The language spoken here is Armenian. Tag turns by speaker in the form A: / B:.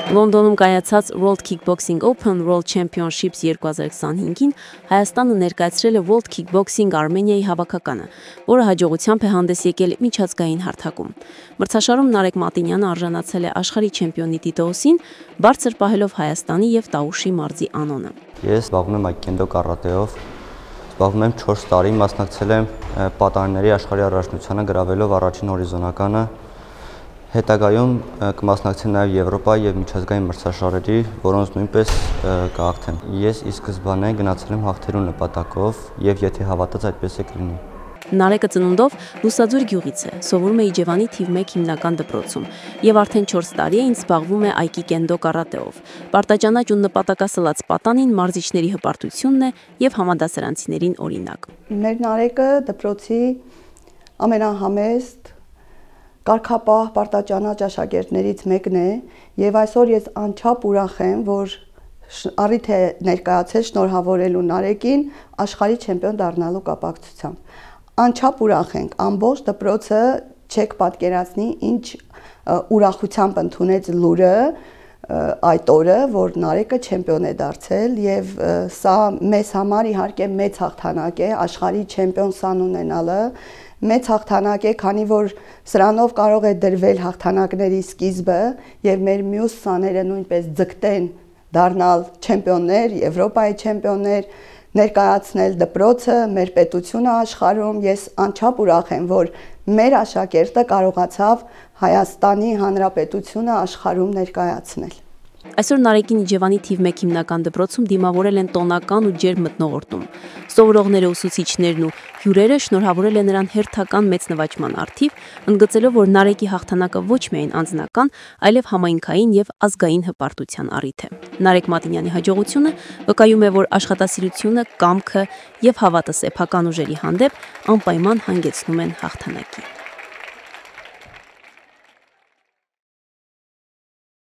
A: Լոնդոնում կայացած World Kickboxing Open World Championships 2025-ին Հայաստանը ներկայացրել է World Kickboxing Armenia-ի հավաքականը, որը հաջողությամբ է հանդես եկել միջազգային հարթակում։ Մրցաշարում Նարեկ Մատինյանը արժանացել է աշխարհի չեմպիոնի տիտղոսին, բարձր պահելով Հայաստանի եւ Տաուշի մարզի անունը։
B: Ես զբաղվում եմ այկենդո կարատեով, զբաղվում եմ 4 տարի, մասնակցել եմ պատանիների աշխարհի առաջնությանը գրավելով առաջին հորիզոնականը։ Հետագայում կմասնակցեմ նաև Եվրոպայի եւ միջազգային մրցաշարերի, որոնց նույնպես կհաղթեմ։ Ես ի սկզբանե գնացել եմ հաղթելու նպատակով եւ եթե հավատաց այդպես է կլինի։
A: Նարեկը ծնունդով Լուսաձոր գյուղից է, սովորում է Իջևանի թիվ 1 հիմնական դպրոցում եւ արդեն 4 տարի է ինձ զբաղվում է այկիկենդո կարատեով։ Պարտաճանաչ ու նպատակասլաց պատանին մարզիչների հպարտությունն է եւ համադասարանցիներին օրինակ։
C: Մեր Նարեկը դպրոցի ամենահամեստ կարգապահ պարտաճանաչ աշակերտներից մեկն է եւ այսօր ես անչափ ուրախ եմ, որ առիթ է ներկայացել շնորհավորելու Նարեկին աշխարհի չեմպիոն դառնալու կապակցությամբ։ Անչափ ուրախ ենք, ամբողջ դպրոցը չեք պատկերացնի ինչ ուրախությամբ ընդունեց լուրը այդ օրը, որ Նարեկը չեմպիոն է դարձել եւ սա մեզ համար իհարկե մեծ հաղթանակ է աշխարհի չեմպիոն սան ունենալը։ Մեծ հաղթանակ է, քանի որ սրանով կարող է դրվել հաղթանակների սկիզբը եւ մեր մյուս սաները նույնպես ձգտեն դառնալ չեմպիոններ, Եվրոպայի չեմպիոններ, ներկայացնել դպրոցը, մեր պետությունը աշխարհում։ Ես անչափ ուրախ եմ, որ մեր աշակերտը կարողացավ Հայաստանի Հանրապետությունը աշխարհում ներկայացնել։
A: Այսօր Նարեկին Իջևանի թիվ 1 հիմնական դպրոցում դիմավորել են տոնական ու ջերմ մթնոլորտում։ Սովորողները, ուսուցիչներն ու հյուրերը շնորհավորել են նրան հերթական մեծ նվաճման առթիվ, ընդգծելով, որ Նարեկի հաղթանակը ոչ միայն անձնական, այլև համայնքային եւ ազգային հպարտության առիթ է։ Նարեկ Մատինյանի հաջողությունը վկայում է, որ աշխատասիրությունը, կամքը եւ հավատը սեփական ուժերի հանդեպ անպայման հանգեցնում են հաղթանակի։